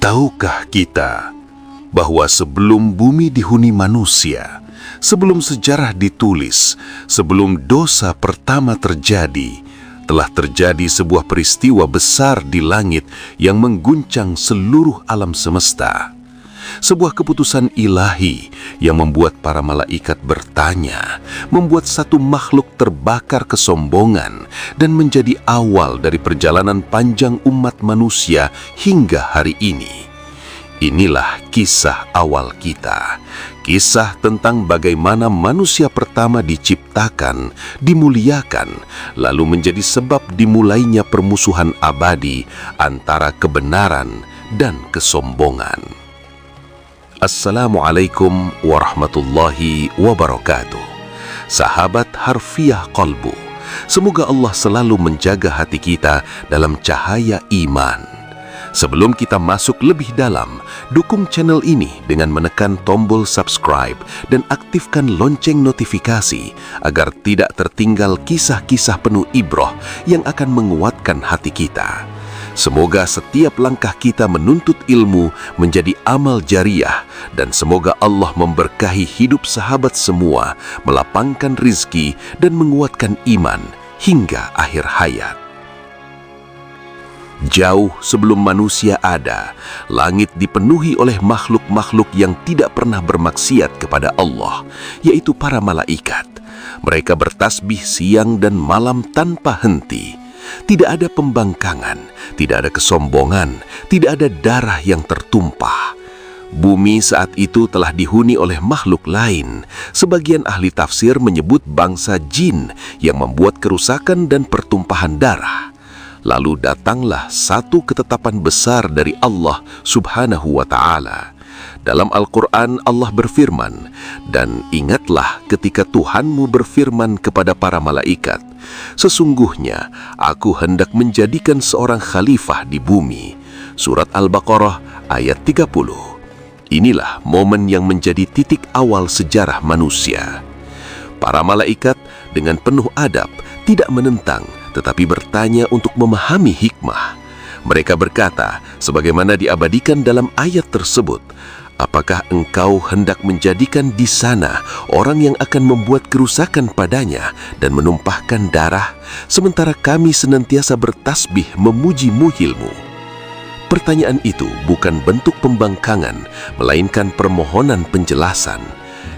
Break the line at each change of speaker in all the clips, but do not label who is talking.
Tahukah kita bahwa sebelum bumi dihuni manusia, sebelum sejarah ditulis, sebelum dosa pertama terjadi, telah terjadi sebuah peristiwa besar di langit yang mengguncang seluruh alam semesta. Sebuah keputusan ilahi yang membuat para malaikat bertanya, membuat satu makhluk terbakar kesombongan dan menjadi awal dari perjalanan panjang umat manusia hingga hari ini. Inilah kisah awal kita, kisah tentang bagaimana manusia pertama diciptakan, dimuliakan, lalu menjadi sebab dimulainya permusuhan abadi antara kebenaran dan kesombongan. Assalamualaikum warahmatullahi wabarakatuh. Sahabat Harfiah Qalbu, semoga Allah selalu menjaga hati kita dalam cahaya iman. Sebelum kita masuk lebih dalam, dukung channel ini dengan menekan tombol subscribe dan aktifkan lonceng notifikasi agar tidak tertinggal kisah-kisah penuh ibrah yang akan menguatkan hati kita. Semoga setiap langkah kita menuntut ilmu menjadi amal jariah, dan semoga Allah memberkahi hidup sahabat semua, melapangkan rizki dan menguatkan iman hingga akhir hayat. Jauh sebelum manusia ada, langit dipenuhi oleh makhluk-makhluk yang tidak pernah bermaksiat kepada Allah, yaitu para malaikat. Mereka bertasbih siang dan malam tanpa henti. Tidak ada pembangkangan, tidak ada kesombongan, tidak ada darah yang tertumpah. Bumi saat itu telah dihuni oleh makhluk lain. Sebagian ahli tafsir menyebut bangsa jin yang membuat kerusakan dan pertumpahan darah. Lalu datanglah satu ketetapan besar dari Allah Subhanahu wa Ta'ala. Dalam Al-Quran Allah berfirman, "Dan ingatlah ketika Tuhanmu berfirman kepada para malaikat, sesungguhnya aku hendak menjadikan seorang khalifah di bumi." Surat Al-Baqarah ayat 30. Inilah momen yang menjadi titik awal sejarah manusia. Para malaikat dengan penuh adab tidak menentang, tetapi bertanya untuk memahami hikmah. Mereka berkata, sebagaimana diabadikan dalam ayat tersebut, "Apakah engkau hendak menjadikan di sana orang yang akan membuat kerusakan padanya dan menumpahkan darah, sementara kami senantiasa bertasbih memuji-mu ilmu?" Pertanyaan itu bukan bentuk pembangkangan, melainkan permohonan penjelasan.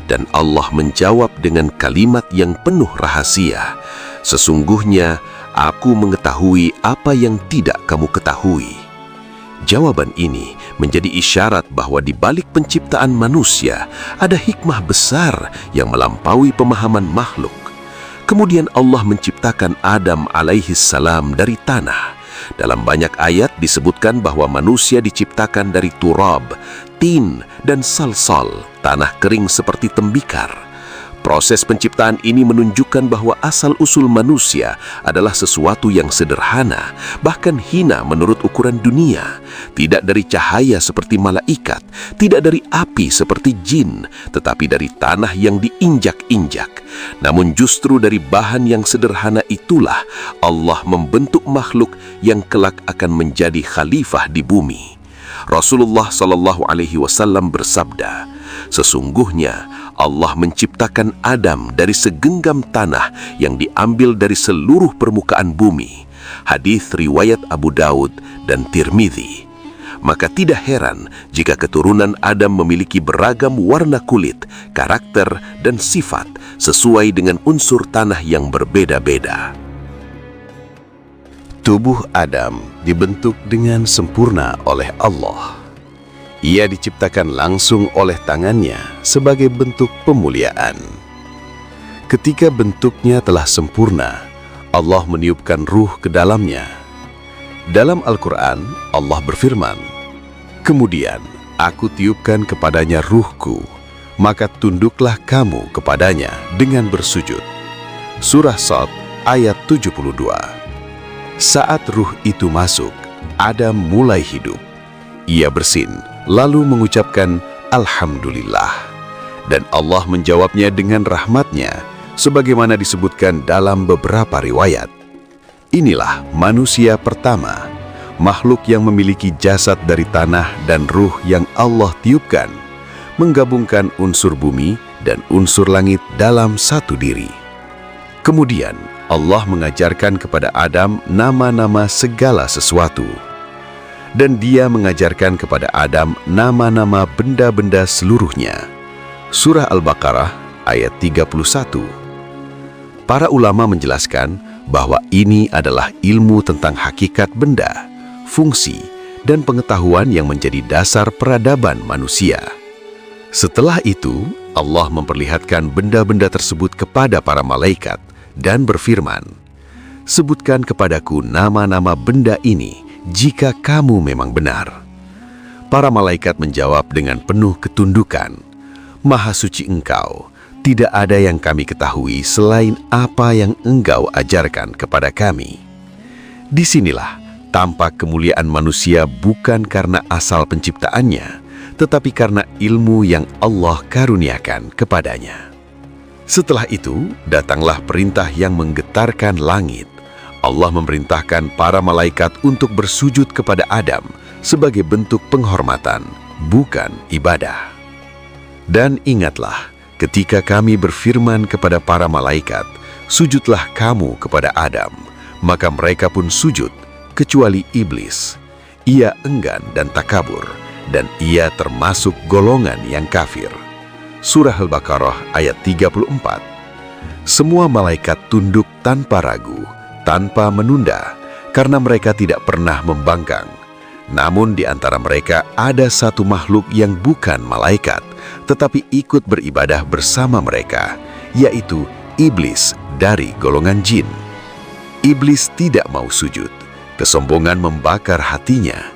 Dan Allah menjawab dengan kalimat yang penuh rahasia, "Sesungguhnya aku mengetahui apa yang tidak kamu ketahui." Jawaban ini menjadi isyarat bahwa di balik penciptaan manusia ada hikmah besar yang melampaui pemahaman makhluk. Kemudian Allah menciptakan Adam alaihi salam dari tanah. Dalam banyak ayat disebutkan bahwa manusia diciptakan dari turab, tin, dan salsal, tanah kering seperti tembikar. Proses penciptaan ini menunjukkan bahwa asal-usul manusia adalah sesuatu yang sederhana, bahkan hina menurut ukuran dunia. Tidak dari cahaya seperti malaikat, tidak dari api seperti jin, tetapi dari tanah yang diinjak-injak. Namun justru dari bahan yang sederhana itulah Allah membentuk makhluk yang kelak akan menjadi khalifah di bumi. Rasulullah SAW bersabda, "Sesungguhnya Allah menciptakan Adam dari segenggam tanah yang diambil dari seluruh permukaan bumi." Hadis riwayat Abu Daud dan Tirmidzi. Maka tidak heran jika keturunan Adam memiliki beragam warna kulit, karakter, dan sifat sesuai dengan unsur tanah yang berbeda-beda. Tubuh Adam dibentuk dengan sempurna oleh Allah. Ia diciptakan langsung oleh tangannya sebagai bentuk pemuliaan. Ketika bentuknya telah sempurna, Allah meniupkan ruh ke dalamnya. Dalam Al-Quran, Allah berfirman, "Kemudian aku tiupkan kepadanya ruhku, maka tunduklah kamu kepadanya dengan bersujud." Surah Sad ayat 72. Saat ruh itu masuk, Adam mulai hidup. Ia bersin, lalu mengucapkan Alhamdulillah. Dan Allah menjawabnya dengan rahmatnya, sebagaimana disebutkan dalam beberapa riwayat. Inilah manusia pertama. makhluk yang memiliki jasad dari tanah dan ruh yang Allah tiupkan, menggabungkan unsur bumi dan unsur langit dalam satu diri. Kemudian Allah mengajarkan kepada Adam nama-nama segala sesuatu. Dan Dia mengajarkan kepada Adam nama-nama benda-benda seluruhnya. Surah Al-Baqarah ayat 31. Para ulama menjelaskan bahwa ini adalah ilmu tentang hakikat benda, fungsi, dan pengetahuan yang menjadi dasar peradaban manusia. Setelah itu, Allah memperlihatkan benda-benda tersebut kepada para malaikat dan berfirman, "Sebutkan kepadaku nama-nama benda ini jika kamu memang benar." Para malaikat menjawab dengan penuh ketundukan, "Maha suci Engkau, tidak ada yang kami ketahui selain apa yang Engkau ajarkan kepada kami." Disinilah tampak kemuliaan manusia bukan karena asal penciptaannya, tetapi karena ilmu yang Allah karuniakan kepadanya. Setelah itu, datanglah perintah yang menggetarkan langit. Allah memerintahkan para malaikat untuk bersujud kepada Adam sebagai bentuk penghormatan, bukan ibadah. Dan ingatlah, ketika kami berfirman kepada para malaikat, "Sujudlah kamu kepada Adam," maka mereka pun sujud, kecuali iblis. Ia enggan dan takabur, dan ia termasuk golongan yang kafir. Surah Al-Baqarah ayat 34. Semua malaikat tunduk tanpa ragu, tanpa menunda, karena mereka tidak pernah membangkang. Namun di antara mereka ada satu makhluk yang bukan malaikat, tetapi ikut beribadah bersama mereka, yaitu iblis dari golongan jin. Iblis tidak mau sujud. Kesombongan membakar hatinya.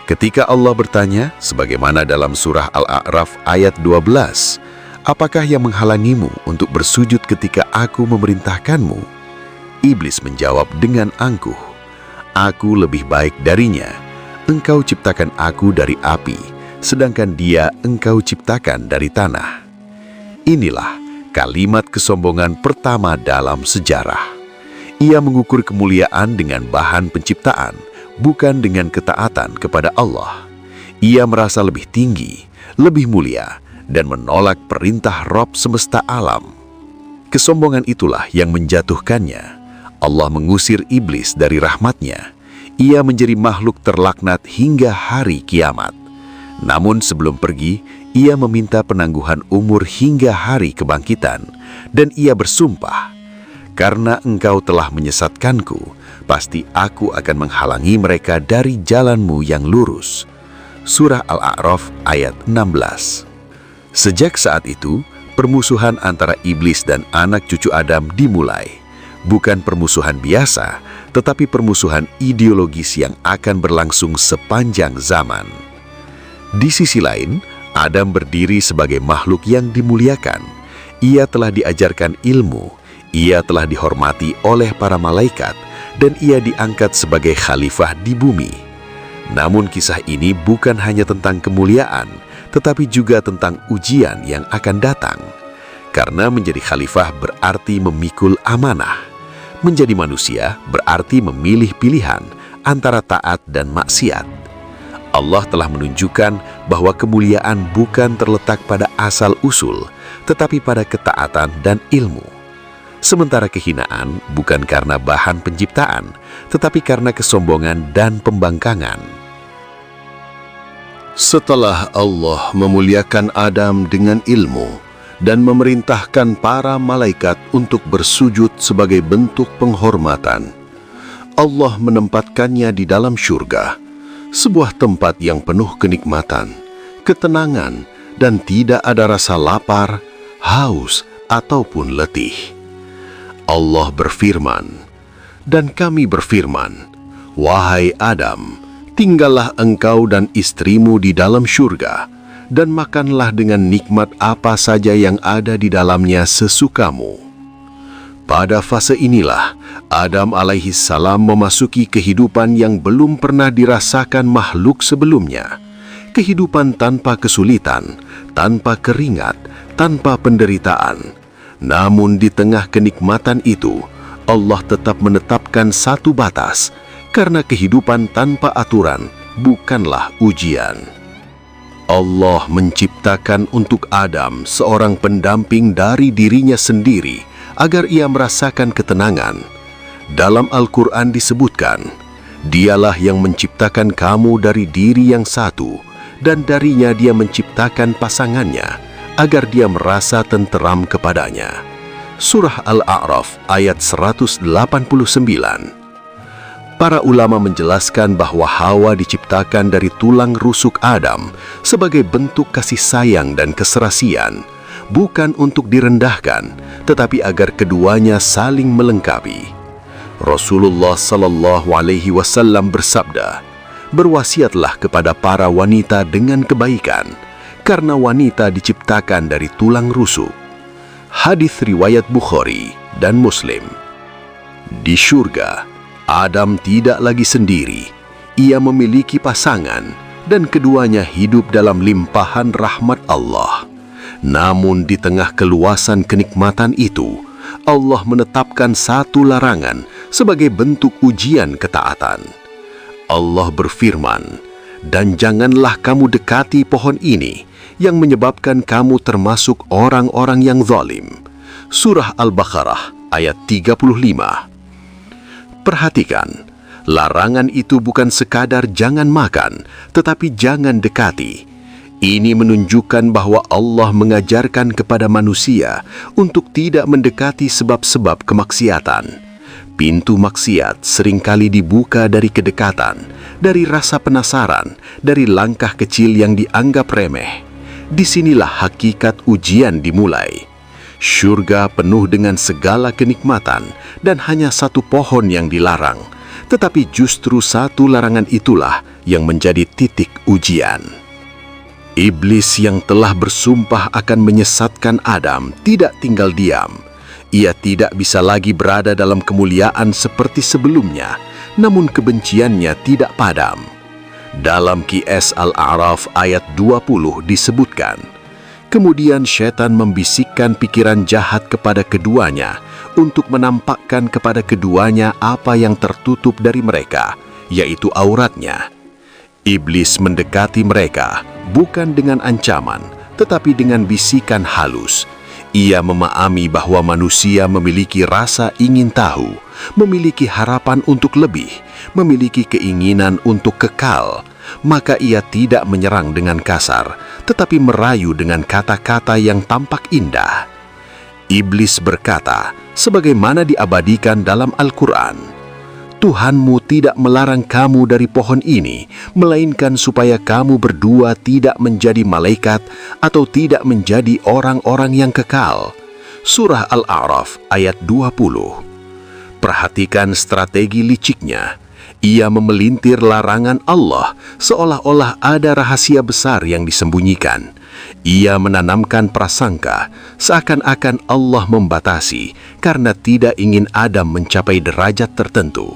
Ketika Allah bertanya, sebagaimana dalam surah Al-A'raf ayat 12, "Apakah yang menghalangimu untuk bersujud ketika aku memerintahkanmu?" Iblis menjawab dengan angkuh, "Aku lebih baik darinya. Engkau ciptakan aku dari api, sedangkan dia engkau ciptakan dari tanah." Inilah kalimat kesombongan pertama dalam sejarah. Ia mengukur kemuliaan dengan bahan penciptaan, bukan dengan ketaatan kepada Allah. Ia merasa lebih tinggi, lebih mulia, dan menolak perintah Rabb semesta alam. Kesombongan itulah yang menjatuhkannya. Allah mengusir iblis dari rahmatnya. Ia menjadi makhluk terlaknat hingga hari kiamat. Namun sebelum pergi, ia meminta penangguhan umur hingga hari kebangkitan, dan ia bersumpah, "Karena engkau telah menyesatkanku, pasti aku akan menghalangi mereka dari jalanmu yang lurus." Surah Al-A'raf ayat 16. Sejak saat itu, permusuhan antara iblis dan anak cucu Adam dimulai. Bukan permusuhan biasa, tetapi permusuhan ideologis yang akan berlangsung sepanjang zaman. Di sisi lain, Adam berdiri sebagai makhluk yang dimuliakan. Ia telah diajarkan ilmu, ia telah dihormati oleh para malaikat, dan ia diangkat sebagai khalifah di bumi. Namun kisah ini bukan hanya tentang kemuliaan, tetapi juga tentang ujian yang akan datang. Karena menjadi khalifah berarti memikul amanah. Menjadi manusia berarti memilih pilihan antara taat dan maksiat. Allah telah menunjukkan bahwa kemuliaan bukan terletak pada asal-usul, tetapi pada ketaatan dan ilmu. Sementara kehinaan bukan karena bahan penciptaan, tetapi karena kesombongan dan pembangkangan. Setelah Allah memuliakan Adam dengan ilmu dan memerintahkan para malaikat untuk bersujud sebagai bentuk penghormatan, Allah menempatkannya di dalam syurga, sebuah tempat yang penuh kenikmatan, ketenangan, dan tidak ada rasa lapar, haus, ataupun letih. Allah berfirman, "Dan kami berfirman, wahai Adam, tinggallah engkau dan istrimu di dalam syurga, dan makanlah dengan nikmat apa saja yang ada di dalamnya sesukamu." Pada fase inilah, Adam alaihi salam memasuki kehidupan yang belum pernah dirasakan makhluk sebelumnya. Kehidupan tanpa kesulitan, tanpa keringat, tanpa penderitaan. Namun di tengah kenikmatan itu, Allah tetap menetapkan satu batas. karena kehidupan tanpa aturan bukanlah ujian. Allah menciptakan untuk Adam seorang pendamping dari dirinya sendiri agar ia merasakan ketenangan. Dalam Al-Quran disebutkan, Dialah yang menciptakan kamu dari diri yang satu, dan darinya Dia menciptakan pasangannya, agar dia merasa tenteram kepadanya. Surah Al-A'raf ayat 189. Para ulama menjelaskan bahwa Hawa diciptakan dari tulang rusuk Adam sebagai bentuk kasih sayang dan keserasian, bukan untuk direndahkan, tetapi agar keduanya saling melengkapi. Rasulullah Sallallahu Alaihi Wasallam bersabda, "Berwasiatlah kepada para wanita dengan kebaikan, karena wanita diciptakan dari tulang rusuk." Hadis riwayat Bukhari dan Muslim. Di syurga, Adam tidak lagi sendiri. Ia memiliki pasangan, dan keduanya hidup dalam limpahan rahmat Allah. Namun di tengah keluasan kenikmatan itu, Allah menetapkan satu larangan sebagai bentuk ujian ketaatan. Allah berfirman, "Dan janganlah kamu dekati pohon ini yang menyebabkan kamu termasuk orang-orang yang zalim." Surah Al-Baqarah ayat 35. Perhatikan, larangan itu bukan sekadar jangan makan, tetapi jangan dekati. Ini menunjukkan bahwa Allah mengajarkan kepada manusia untuk tidak mendekati sebab-sebab kemaksiatan. Pintu maksiat seringkali dibuka dari kedekatan, dari rasa penasaran, dari langkah kecil yang dianggap remeh. Disinilah hakikat ujian dimulai. Syurga penuh dengan segala kenikmatan dan hanya satu pohon yang dilarang, tetapi justru satu larangan itulah yang menjadi titik ujian. Iblis yang telah bersumpah akan menyesatkan Adam tidak tinggal diam. Ia tidak bisa lagi berada dalam kemuliaan seperti sebelumnya, namun kebenciannya tidak padam. Dalam Qiyas Al-A'raf ayat 20 disebutkan, kemudian syaitan membisikkan pikiran jahat kepada keduanya untuk menampakkan kepada keduanya apa yang tertutup dari mereka, yaitu auratnya. Iblis mendekati mereka bukan dengan ancaman, tetapi dengan bisikan halus. Ia memahami bahwa manusia memiliki rasa ingin tahu, memiliki harapan untuk lebih, memiliki keinginan untuk kekal. Maka ia tidak menyerang dengan kasar, tetapi merayu dengan kata-kata yang tampak indah. Iblis berkata, sebagaimana diabadikan dalam Al-Quran, "Tuhanmu tidak melarang kamu dari pohon ini, melainkan supaya kamu berdua tidak menjadi malaikat atau tidak menjadi orang-orang yang kekal." Surah Al-A'raf ayat 20. Perhatikan strategi liciknya. Ia memelintir larangan Allah seolah-olah ada rahasia besar yang disembunyikan. Ia menanamkan prasangka seakan-akan Allah membatasi karena tidak ingin Adam mencapai derajat tertentu.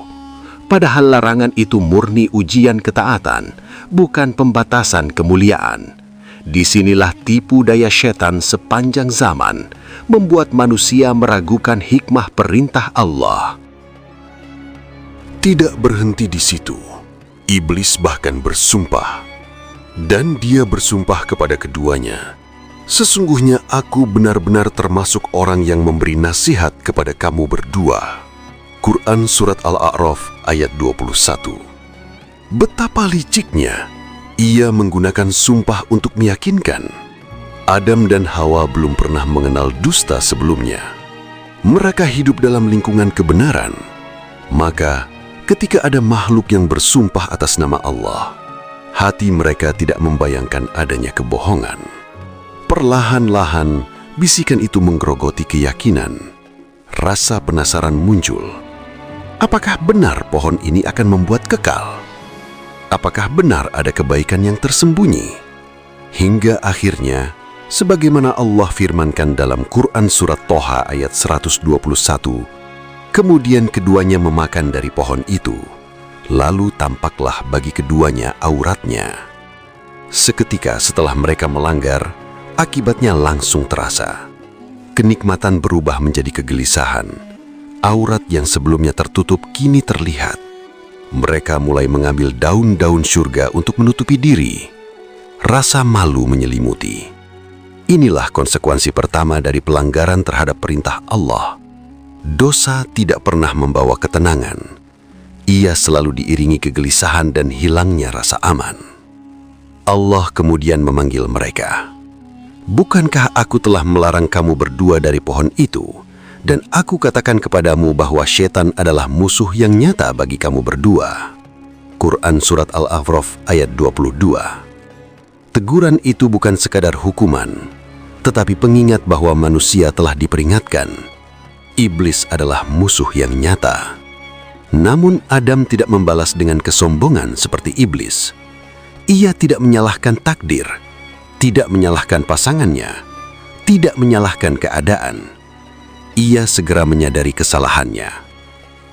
Padahal larangan itu murni ujian ketaatan, bukan pembatasan kemuliaan. Disinilah tipu daya setan sepanjang zaman, membuat manusia meragukan hikmah perintah Allah. Tidak berhenti di situ, iblis bahkan bersumpah. Dan dia bersumpah kepada keduanya, "Sesungguhnya aku benar-benar termasuk orang yang memberi nasihat kepada kamu berdua." Quran Surat Al-A'raf ayat 21. Betapa liciknya, ia menggunakan sumpah untuk meyakinkan. Adam dan Hawa belum pernah mengenal dusta sebelumnya. Mereka hidup dalam lingkungan kebenaran. Maka, ketika ada makhluk yang bersumpah atas nama Allah, hati mereka tidak membayangkan adanya kebohongan. Perlahan-lahan, bisikan itu menggerogoti keyakinan. Rasa penasaran muncul. Apakah benar pohon ini akan membuat kekal? Apakah benar ada kebaikan yang tersembunyi? Hingga akhirnya, sebagaimana Allah firmankan dalam Quran Surat Toha ayat 121, kemudian keduanya memakan dari pohon itu. Lalu tampaklah bagi keduanya auratnya. Seketika setelah mereka melanggar, akibatnya langsung terasa. Kenikmatan berubah menjadi kegelisahan. Aurat yang sebelumnya tertutup kini terlihat.
Mereka mulai mengambil daun-daun surga untuk menutupi diri. Rasa malu menyelimuti. Inilah konsekuensi pertama dari pelanggaran terhadap perintah Allah. Dosa tidak pernah membawa ketenangan. Ia selalu diiringi kegelisahan dan hilangnya rasa aman. Allah kemudian memanggil mereka. Bukankah aku telah melarang kamu berdua dari pohon itu? Dan aku katakan kepadamu bahwa syaitan adalah musuh yang nyata bagi kamu berdua. Quran Surat Al-A'raf ayat 22. Teguran itu bukan sekadar hukuman, tetapi pengingat bahwa manusia telah diperingatkan. Iblis adalah musuh yang nyata. Namun Adam tidak membalas dengan kesombongan seperti iblis. Ia tidak menyalahkan takdir, tidak menyalahkan pasangannya, tidak menyalahkan keadaan. Ia segera menyadari kesalahannya.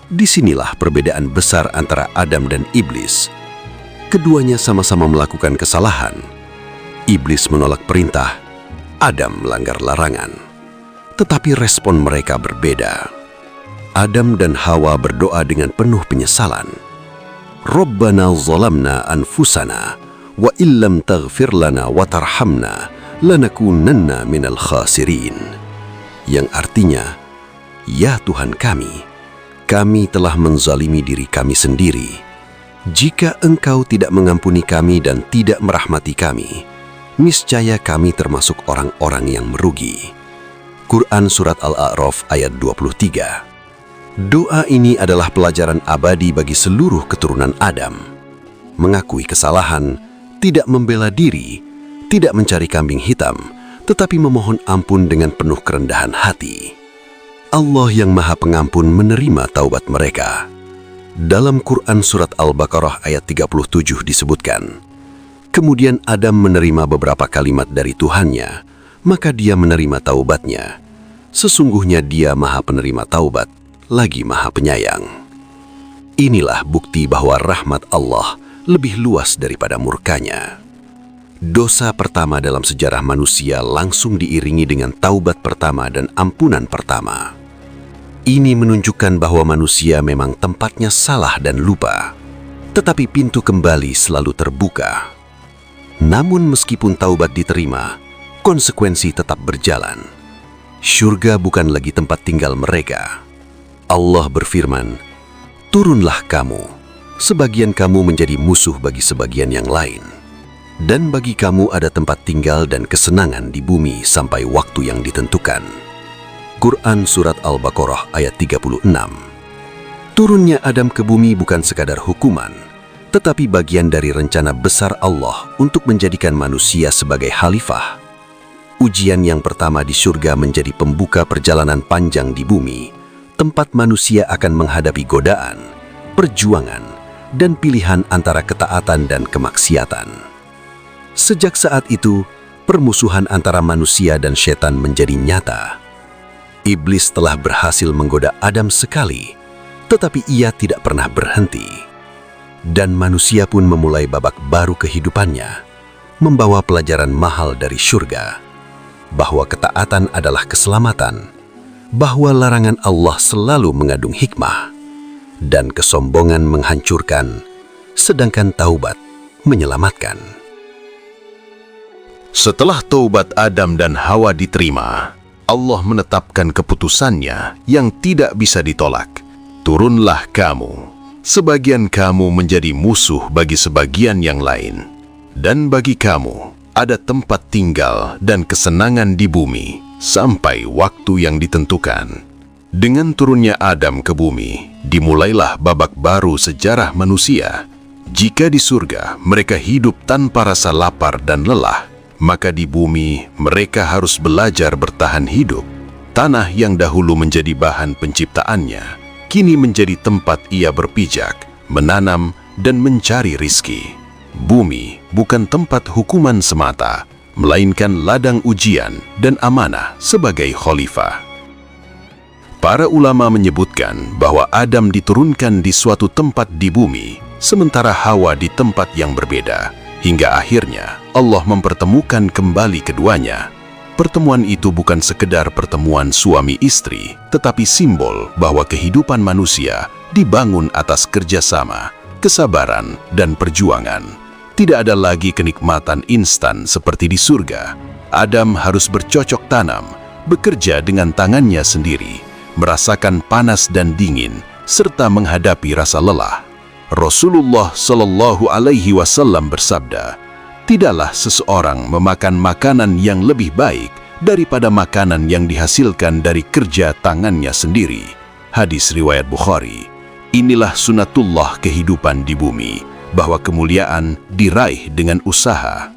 Disinilah perbedaan besar antara Adam dan iblis. Keduanya sama-sama melakukan kesalahan. Iblis menolak perintah, Adam melanggar larangan. Tetapi respon mereka berbeda. Adam dan Hawa berdoa dengan penuh penyesalan. Rabbana zalamna anfusana wa illam taghfir lana wa tarhamna lanakunanna minal khasirin. Yang artinya, ya Tuhan kami telah menzalimi diri kami sendiri. Jika Engkau tidak mengampuni kami dan tidak merahmati kami, niscaya kami termasuk orang-orang yang merugi. Quran Surat Al-A'raf ayat 23. Doa ini adalah pelajaran abadi bagi seluruh keturunan Adam. Mengakui kesalahan, tidak membela diri, tidak mencari kambing hitam, tetapi memohon ampun dengan penuh kerendahan hati. Allah yang Maha Pengampun menerima taubat mereka. Dalam Quran Surat Al-Baqarah ayat 37 disebutkan, kemudian Adam menerima beberapa kalimat dari Tuhannya, maka dia menerima taubatnya. Sesungguhnya dia Maha Penerima Taubat, lagi Maha Penyayang. Inilah bukti bahwa rahmat Allah lebih luas daripada murkanya. Dosa pertama dalam sejarah manusia langsung diiringi dengan taubat pertama dan ampunan pertama. Ini menunjukkan bahwa manusia memang tempatnya salah dan lupa, tetapi pintu kembali selalu terbuka. Namun meskipun taubat diterima, konsekuensi tetap berjalan. Syurga bukan lagi tempat tinggal mereka. Allah berfirman, "Turunlah kamu, sebagian kamu menjadi musuh bagi sebagian yang lain. Dan bagi kamu ada tempat tinggal dan kesenangan di bumi sampai waktu yang ditentukan." Quran Surat Al-Baqarah ayat 36. Turunnya Adam ke bumi bukan sekadar hukuman, tetapi bagian dari rencana besar Allah untuk menjadikan manusia sebagai khalifah. Ujian yang pertama di surga menjadi pembuka perjalanan panjang di bumi, tempat manusia akan menghadapi godaan, perjuangan, dan pilihan antara ketaatan dan kemaksiatan. Sejak saat itu, permusuhan antara manusia dan setan menjadi nyata. Iblis telah berhasil menggoda Adam sekali, tetapi ia tidak pernah berhenti. Dan manusia pun memulai babak baru kehidupannya, membawa pelajaran mahal dari surga, bahwa ketaatan adalah keselamatan, bahwa larangan Allah selalu mengandung hikmah, dan kesombongan menghancurkan, sedangkan taubat menyelamatkan.
Setelah taubat Adam dan Hawa diterima, Allah menetapkan keputusannya yang tidak bisa ditolak. Turunlah kamu, sebagian kamu menjadi musuh bagi sebagian yang lain. Dan bagi kamu ada tempat tinggal dan kesenangan di bumi sampai waktu yang ditentukan. Dengan turunnya Adam ke bumi, dimulailah babak baru sejarah manusia. Jika di surga mereka hidup tanpa rasa lapar dan lelah, maka di bumi mereka harus belajar bertahan hidup. Tanah yang dahulu menjadi bahan penciptaannya, kini menjadi tempat ia berpijak, menanam, dan mencari rizki. Bumi bukan tempat hukuman semata, melainkan ladang ujian dan amanah sebagai khalifah. Para ulama menyebutkan bahwa Adam diturunkan di suatu tempat di bumi, sementara Hawa di tempat yang berbeda. Hingga akhirnya Allah mempertemukan kembali keduanya. Pertemuan itu bukan sekedar pertemuan suami istri, tetapi simbol bahwa kehidupan manusia dibangun atas kerjasama, kesabaran, dan perjuangan. Tidak ada lagi kenikmatan instan seperti di surga. Adam harus bercocok tanam, bekerja dengan tangannya sendiri, merasakan panas dan dingin, serta menghadapi rasa lelah. Rasulullah Shallallahu Alaihi Wasallam bersabda, "Tidaklah seseorang memakan makanan yang lebih baik daripada makanan yang dihasilkan dari kerja tangannya sendiri." Hadis riwayat Bukhari. Inilah sunatullah kehidupan di bumi, bahwa kemuliaan diraih dengan usaha.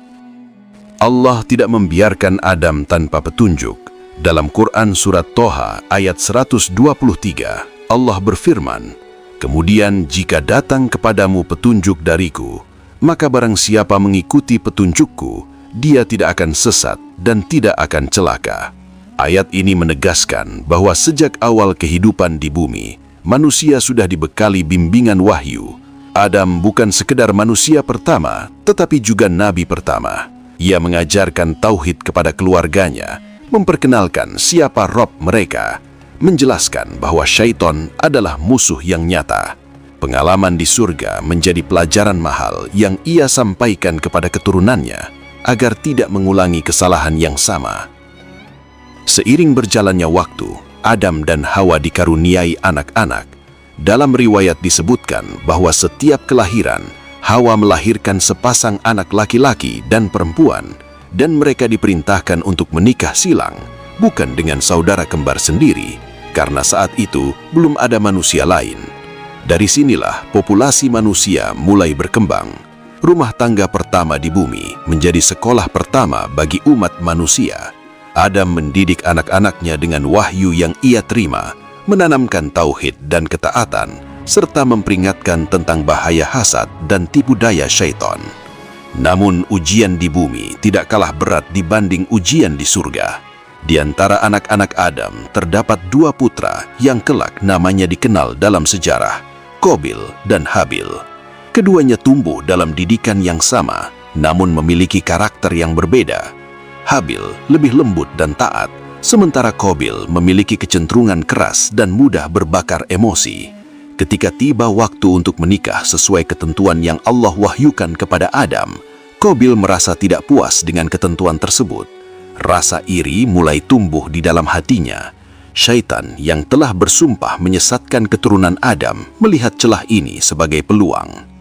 Allah tidak membiarkan Adam tanpa petunjuk. Dalam Quran Surat Toha ayat 123, Allah berfirman, "Kemudian jika datang kepadamu petunjuk dariku, maka barang siapa mengikuti petunjukku, dia tidak akan sesat dan tidak akan celaka." Ayat ini menegaskan bahwa sejak awal kehidupan di bumi, manusia sudah dibekali bimbingan wahyu. Adam bukan sekedar manusia pertama, tetapi juga nabi pertama. Ia mengajarkan tauhid kepada keluarganya, memperkenalkan siapa Rob mereka, menjelaskan bahwa syaitan adalah musuh yang nyata. Pengalaman di surga menjadi pelajaran mahal yang ia sampaikan kepada keturunannya agar tidak mengulangi kesalahan yang sama. Seiring berjalannya waktu, Adam dan Hawa dikaruniai anak-anak. Dalam riwayat disebutkan bahwa setiap kelahiran, Hawa melahirkan sepasang anak laki-laki dan perempuan, dan mereka diperintahkan untuk menikah silang, bukan dengan saudara kembar sendiri, karena saat itu belum ada manusia lain. Dari sinilah populasi manusia mulai berkembang. Rumah tangga pertama di bumi menjadi sekolah pertama bagi umat manusia. Adam mendidik anak-anaknya dengan wahyu yang ia terima, menanamkan tauhid dan ketaatan, serta memperingatkan tentang bahaya hasad dan tipu daya syaitan. Namun ujian di bumi tidak kalah berat dibanding ujian di surga. Di antara anak-anak Adam terdapat dua putra yang kelak namanya dikenal dalam sejarah, Qabil dan Habil. Keduanya tumbuh dalam didikan yang sama, namun memiliki karakter yang berbeda. Habil lebih lembut dan taat, sementara Qabil memiliki kecenderungan keras dan mudah berbakar emosi. Ketika tiba waktu untuk menikah sesuai ketentuan yang Allah wahyukan kepada Adam, Qabil merasa tidak puas dengan ketentuan tersebut. Rasa iri mulai tumbuh di dalam hatinya. Syaitan yang telah bersumpah menyesatkan keturunan Adam melihat celah ini sebagai peluang.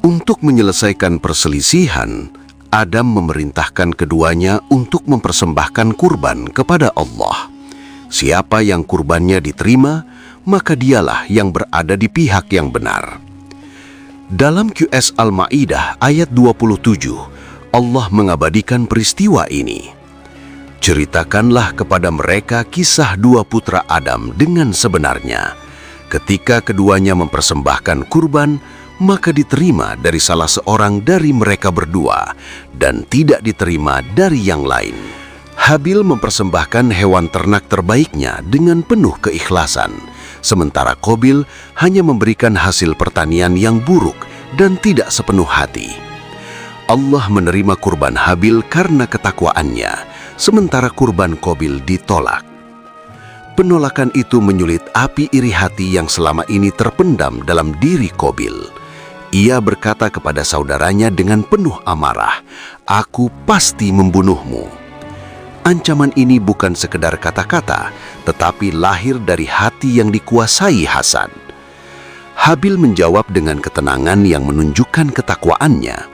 Untuk menyelesaikan perselisihan, Adam memerintahkan keduanya untuk mempersembahkan kurban kepada Allah. Siapa yang kurbannya diterima, maka dialah yang berada di pihak yang benar. Dalam QS Al-Ma'idah ayat 27, Allah mengabadikan peristiwa ini. "Ceritakanlah kepada mereka kisah dua putra Adam dengan sebenarnya. Ketika keduanya mempersembahkan kurban, maka diterima dari salah seorang dari mereka berdua dan tidak diterima dari yang lain. Habil mempersembahkan hewan ternak terbaiknya dengan penuh keikhlasan, sementara Qabil hanya memberikan hasil pertanian yang buruk dan tidak sepenuh hati. Allah menerima kurban Habil karena ketakwaannya, sementara kurban Qabil ditolak. Penolakan itu menyulit api iri hati yang selama ini terpendam dalam diri Qabil. Ia berkata kepada saudaranya dengan penuh amarah, "Aku pasti membunuhmu." Ancaman ini bukan sekedar kata-kata, tetapi lahir dari hati yang dikuasai hasad. Habil menjawab dengan ketenangan yang menunjukkan ketakwaannya.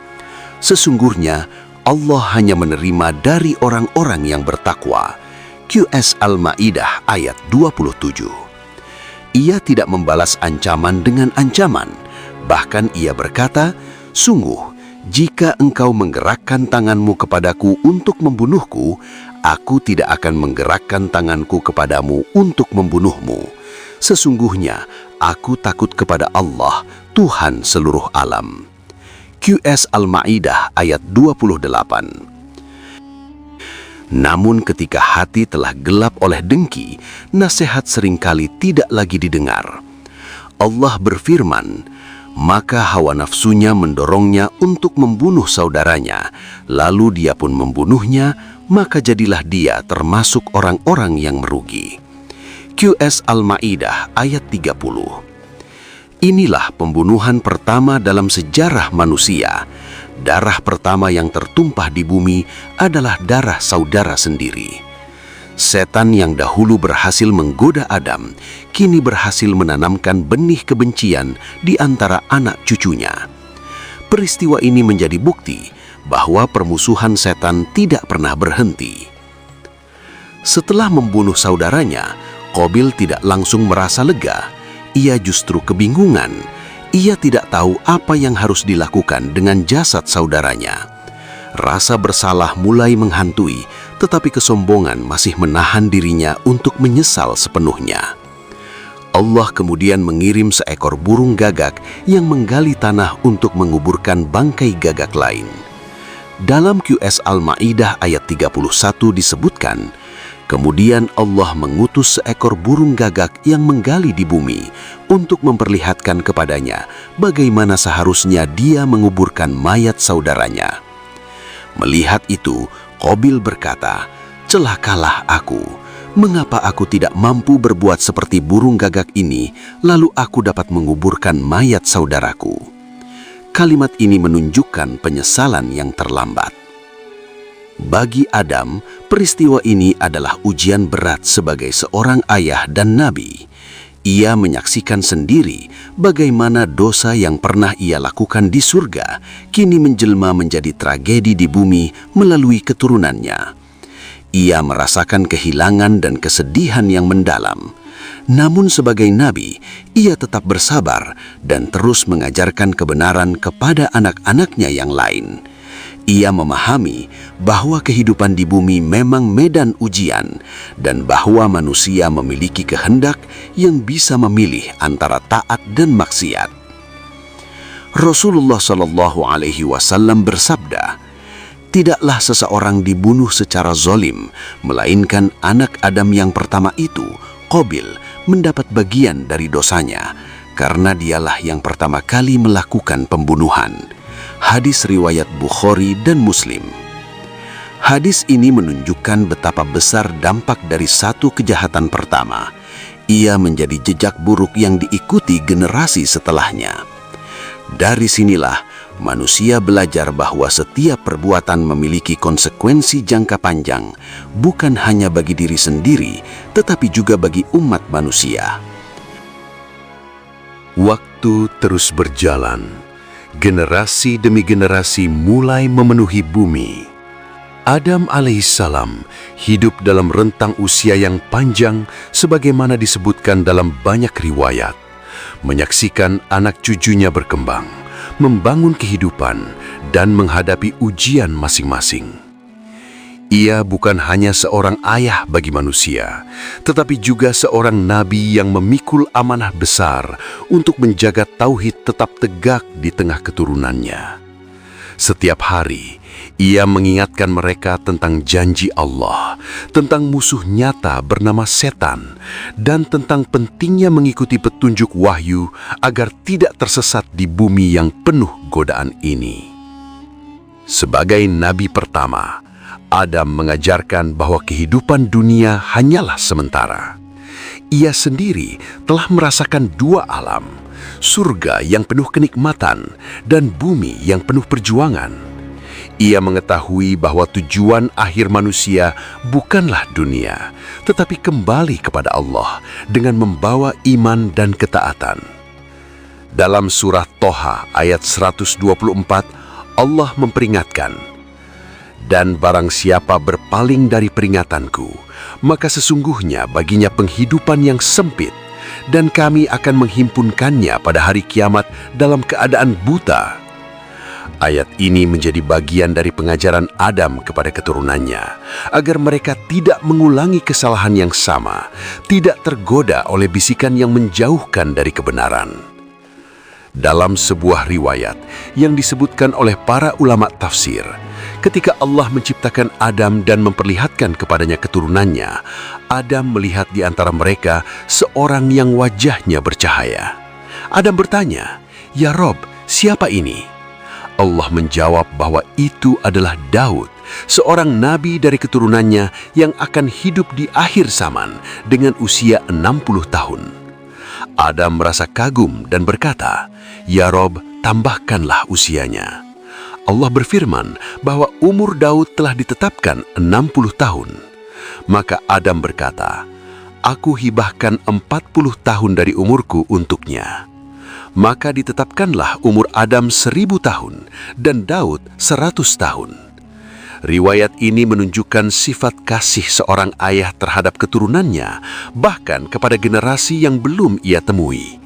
Sesungguhnya Allah hanya menerima dari orang-orang yang bertakwa. QS Al-Ma'idah ayat 27. Ia tidak membalas ancaman dengan ancaman. Bahkan ia berkata, "Sungguh, jika engkau menggerakkan tanganmu kepadaku untuk membunuhku, aku tidak akan menggerakkan tanganku kepadamu untuk membunuhmu. Sesungguhnya, aku takut kepada Allah, Tuhan seluruh alam." QS Al-Ma'idah ayat 28. Namun ketika hati telah gelap oleh dengki, nasihat seringkali tidak lagi didengar. Allah berfirman, maka hawa nafsunya mendorongnya untuk membunuh saudaranya, lalu dia pun membunuhnya, maka jadilah dia termasuk orang-orang yang merugi. QS Al-Ma'idah ayat 30. Inilah pembunuhan pertama dalam sejarah manusia. Darah pertama yang tertumpah di bumi adalah darah saudara sendiri. Setan yang dahulu berhasil menggoda Adam, kini berhasil menanamkan benih kebencian di antara anak cucunya. Peristiwa ini menjadi bukti bahwa permusuhan setan tidak pernah berhenti. Setelah membunuh saudaranya, Qabil tidak langsung merasa lega. Ia justru kebingungan. Ia tidak tahu apa yang harus dilakukan dengan jasad saudaranya. Rasa bersalah mulai menghantui, tetapi kesombongan masih menahan dirinya untuk menyesal sepenuhnya. Allah kemudian mengirim seekor burung gagak yang menggali tanah untuk menguburkan bangkai gagak lain. Dalam QS Al-Ma'idah ayat 31 disebutkan, kemudian Allah mengutus seekor burung gagak yang menggali di bumi untuk memperlihatkan kepadanya bagaimana seharusnya dia menguburkan mayat saudaranya. Melihat itu, Qabil berkata, "Celakalah aku. Mengapa aku tidak mampu berbuat seperti burung gagak ini, lalu aku dapat menguburkan mayat saudaraku?" Kalimat ini menunjukkan penyesalan yang terlambat. Bagi Adam, peristiwa ini adalah ujian berat sebagai seorang ayah dan nabi. Ia menyaksikan sendiri bagaimana dosa yang pernah ia lakukan di surga kini menjelma menjadi tragedi di bumi melalui keturunannya. Ia merasakan kehilangan dan kesedihan yang mendalam. Namun sebagai nabi, ia tetap bersabar dan terus mengajarkan kebenaran kepada anak-anaknya yang lain. Ia memahami bahwa kehidupan di bumi memang medan ujian dan bahwa manusia memiliki kehendak yang bisa memilih antara taat dan maksiat. Rasulullah Shallallahu Alaihi Wasallam bersabda, "Tidaklah seseorang dibunuh secara zalim, melainkan anak Adam yang pertama itu, Qabil, mendapat bagian dari dosanya, karena dialah yang pertama kali melakukan pembunuhan." Hadis riwayat Bukhari dan Muslim. Hadis ini menunjukkan betapa besar dampak dari satu kejahatan pertama. Ia menjadi jejak buruk yang diikuti generasi setelahnya. Dari sinilah manusia belajar bahwa setiap perbuatan memiliki konsekuensi jangka panjang, bukan hanya bagi diri sendiri, tetapi juga bagi umat manusia.
Waktu terus berjalan. Generasi demi generasi mulai memenuhi bumi. Adam alaihissalam hidup dalam rentang usia yang panjang sebagaimana disebutkan dalam banyak riwayat. Menyaksikan anak cucunya berkembang, membangun kehidupan, dan menghadapi ujian masing-masing. Ia bukan hanya seorang ayah bagi manusia, tetapi juga seorang nabi yang memikul amanah besar untuk menjaga tauhid tetap tegak di tengah keturunannya. Setiap hari, ia mengingatkan mereka tentang janji Allah, tentang musuh nyata bernama setan, dan tentang pentingnya mengikuti petunjuk wahyu agar tidak tersesat di bumi yang penuh godaan ini. Sebagai nabi pertama, Adam mengajarkan bahwa kehidupan dunia hanyalah sementara. Ia sendiri telah merasakan dua alam, surga yang penuh kenikmatan dan bumi yang penuh perjuangan. Ia mengetahui bahwa tujuan akhir manusia bukanlah dunia, tetapi kembali kepada Allah dengan membawa iman dan ketaatan. Dalam surah Toha ayat 124, Allah memperingatkan, "Dan barang siapa berpaling dari peringatanku, maka sesungguhnya baginya penghidupan yang sempit, dan kami akan menghimpunkannya pada hari kiamat dalam keadaan buta." Ayat ini menjadi bagian dari pengajaran Adam kepada keturunannya, agar mereka tidak mengulangi kesalahan yang sama, tidak tergoda oleh bisikan yang menjauhkan dari kebenaran. Dalam sebuah riwayat yang disebutkan oleh para ulama tafsir, ketika Allah menciptakan Adam dan memperlihatkan kepadanya keturunannya, Adam melihat di antara mereka seorang yang wajahnya bercahaya. Adam bertanya, "Ya Rob, siapa ini?" Allah menjawab bahwa itu adalah Daud, seorang nabi dari keturunannya yang akan hidup di akhir zaman dengan usia 60 tahun. Adam merasa kagum dan berkata, "Ya Rob, tambahkanlah usianya." Allah berfirman bahwa umur Daud telah ditetapkan 60 tahun. Maka Adam berkata, "Aku hibahkan 40 tahun dari umurku untuknya." Maka ditetapkanlah umur Adam 1000 tahun dan Daud 100 tahun. Riwayat ini menunjukkan sifat kasih seorang ayah terhadap keturunannya, bahkan kepada generasi yang belum ia temui.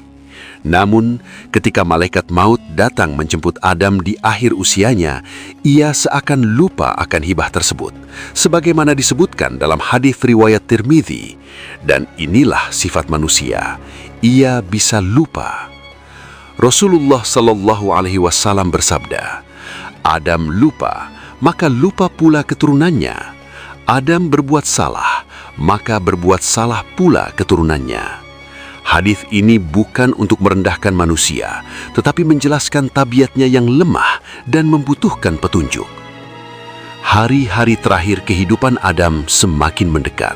Namun, ketika malaikat maut datang menjemput Adam di akhir usianya, ia seakan lupa akan hibah tersebut, sebagaimana disebutkan dalam hadis riwayat Tirmidzi. Dan inilah sifat manusia, ia bisa lupa. Rasulullah Shallallahu Alaihi Wasallam bersabda, "Adam lupa, maka lupa pula keturunannya. Adam berbuat salah, maka berbuat salah pula keturunannya." Hadis ini bukan untuk merendahkan manusia, tetapi menjelaskan tabiatnya yang lemah dan membutuhkan petunjuk. Hari-hari terakhir kehidupan Adam semakin mendekat.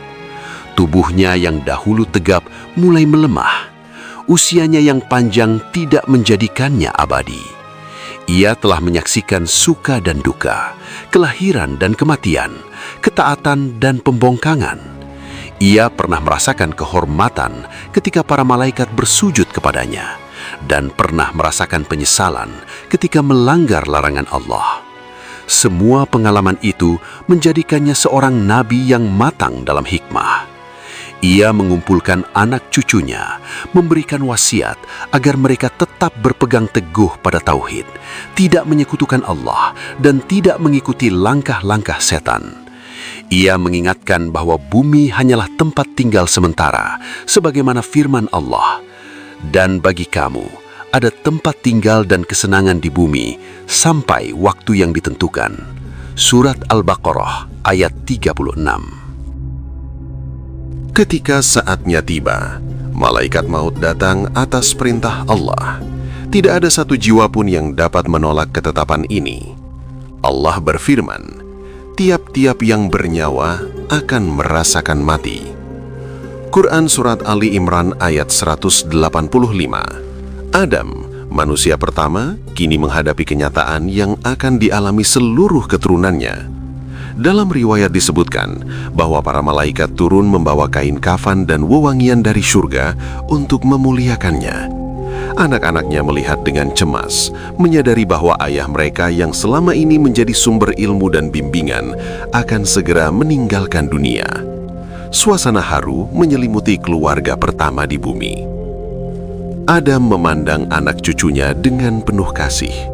Tubuhnya yang dahulu tegap mulai melemah. Usianya yang panjang tidak menjadikannya abadi. Ia telah menyaksikan suka dan duka, kelahiran dan kematian, ketaatan dan pembongkangan. Ia pernah merasakan kehormatan ketika para malaikat bersujud kepadanya, dan pernah merasakan penyesalan ketika melanggar larangan Allah. Semua pengalaman itu menjadikannya seorang nabi yang matang dalam hikmah. Ia mengumpulkan anak cucunya, memberikan wasiat agar mereka tetap berpegang teguh pada tauhid, tidak menyekutukan Allah, dan tidak mengikuti langkah-langkah setan. Ia mengingatkan bahwa bumi hanyalah tempat tinggal sementara, sebagaimana firman Allah, "Dan bagi kamu ada tempat tinggal dan kesenangan di bumi sampai waktu yang ditentukan." Surat Al-Baqarah ayat 36.
Ketika saatnya tiba, malaikat maut datang atas perintah Allah. Tidak ada satu jiwa pun yang dapat menolak ketetapan ini. Allah berfirman, "Tiap-tiap yang bernyawa akan merasakan mati." Quran Surat Ali Imran ayat 185. Adam, manusia pertama, kini menghadapi kenyataan yang akan dialami seluruh keturunannya. Dalam riwayat disebutkan bahwa para malaikat turun membawa kain kafan dan wewangian dari surga untuk memuliakannya. Anak-anaknya melihat dengan cemas, menyadari bahwa ayah mereka yang selama ini menjadi sumber ilmu dan bimbingan akan segera meninggalkan dunia. Suasana haru menyelimuti keluarga pertama di bumi. Adam memandang anak cucunya dengan penuh kasih.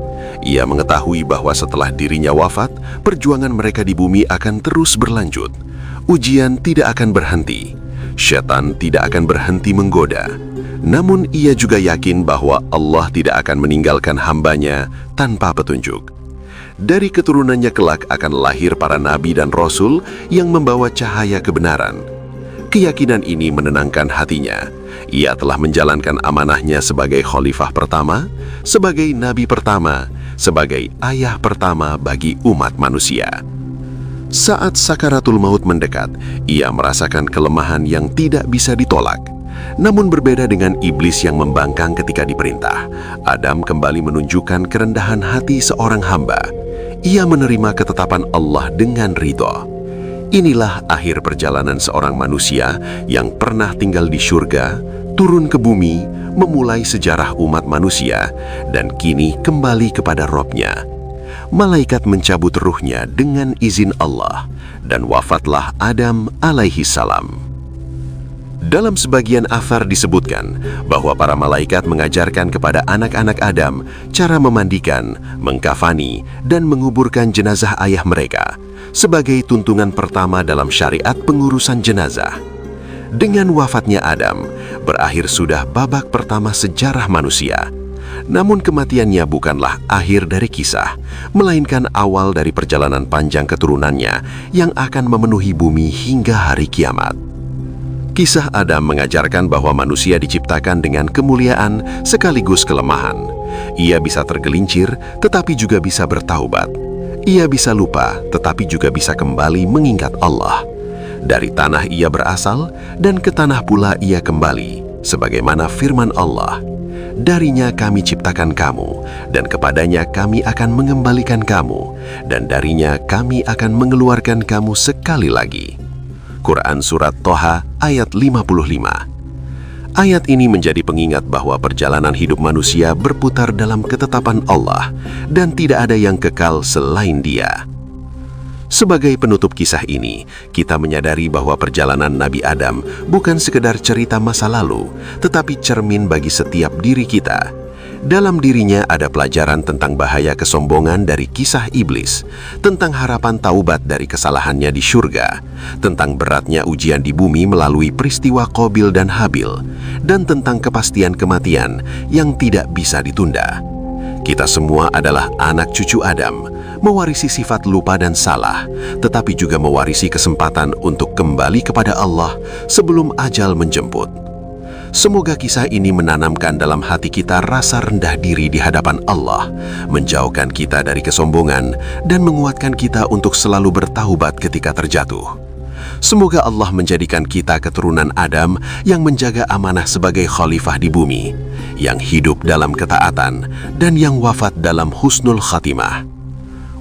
Ia mengetahui bahwa setelah dirinya wafat, perjuangan mereka di bumi akan terus berlanjut. Ujian tidak akan berhenti. Setan tidak akan berhenti menggoda. Namun ia juga yakin bahwa Allah tidak akan meninggalkan hambanya tanpa petunjuk. Dari keturunannya kelak akan lahir para nabi dan rasul yang membawa cahaya kebenaran. Keyakinan ini menenangkan hatinya. Ia telah menjalankan amanahnya sebagai khalifah pertama, sebagai nabi pertama, sebagai ayah pertama bagi umat manusia. Saat sakaratul maut mendekat, ia merasakan kelemahan yang tidak bisa ditolak. Namun berbeda dengan iblis yang membangkang ketika diperintah, Adam kembali menunjukkan kerendahan hati seorang hamba. Ia menerima ketetapan Allah dengan ridho. Inilah akhir perjalanan seorang manusia yang pernah tinggal di surga, turun ke bumi, memulai sejarah umat manusia, dan kini kembali kepada Robnya. Malaikat mencabut ruhnya dengan izin Allah, dan wafatlah Adam alaihi salam. Dalam sebagian athar disebutkan bahwa para malaikat mengajarkan kepada anak-anak Adam cara memandikan, mengkafani, dan menguburkan jenazah ayah mereka sebagai tuntunan pertama dalam syariat pengurusan jenazah. Dengan wafatnya Adam, berakhir sudah babak pertama sejarah manusia. Namun kematiannya bukanlah akhir dari kisah, melainkan awal dari perjalanan panjang keturunannya yang akan memenuhi bumi hingga hari kiamat. Kisah Adam mengajarkan bahwa manusia diciptakan dengan kemuliaan sekaligus kelemahan. Ia bisa tergelincir, tetapi juga bisa bertaubat. Ia bisa lupa, tetapi juga bisa kembali mengingat Allah. Dari tanah ia berasal, dan ke tanah pula ia kembali.
Sebagaimana firman Allah, "Darinya kami ciptakan kamu, dan kepadanya kami akan mengembalikan kamu, dan darinya kami akan mengeluarkan kamu sekali lagi." Quran Surat Toha ayat 55. Ayat ini menjadi pengingat bahwa perjalanan hidup manusia berputar dalam ketetapan Allah dan tidak ada yang kekal selain Dia. Sebagai penutup kisah ini, kita menyadari bahwa perjalanan Nabi Adam bukan sekedar cerita masa lalu, tetapi cermin bagi setiap diri kita. Dalam dirinya ada pelajaran tentang bahaya kesombongan dari kisah iblis, tentang harapan taubat dari kesalahannya di syurga, tentang beratnya ujian di bumi melalui peristiwa Qabil dan Habil, dan tentang kepastian kematian yang tidak bisa ditunda. Kita semua adalah anak cucu Adam, mewarisi sifat lupa dan salah, tetapi juga mewarisi kesempatan untuk kembali kepada Allah sebelum ajal menjemput. Semoga kisah ini menanamkan dalam hati kita rasa rendah diri di hadapan Allah, menjauhkan kita dari kesombongan, dan menguatkan kita untuk selalu bertaubat ketika terjatuh. Semoga Allah menjadikan kita keturunan Adam yang menjaga amanah sebagai khalifah di bumi, yang hidup dalam ketaatan, dan yang wafat dalam husnul khatimah.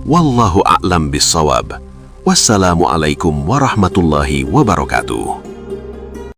Wallahu a'lam bissawab. Wassalamualaikum warahmatullahi wabarakatuh.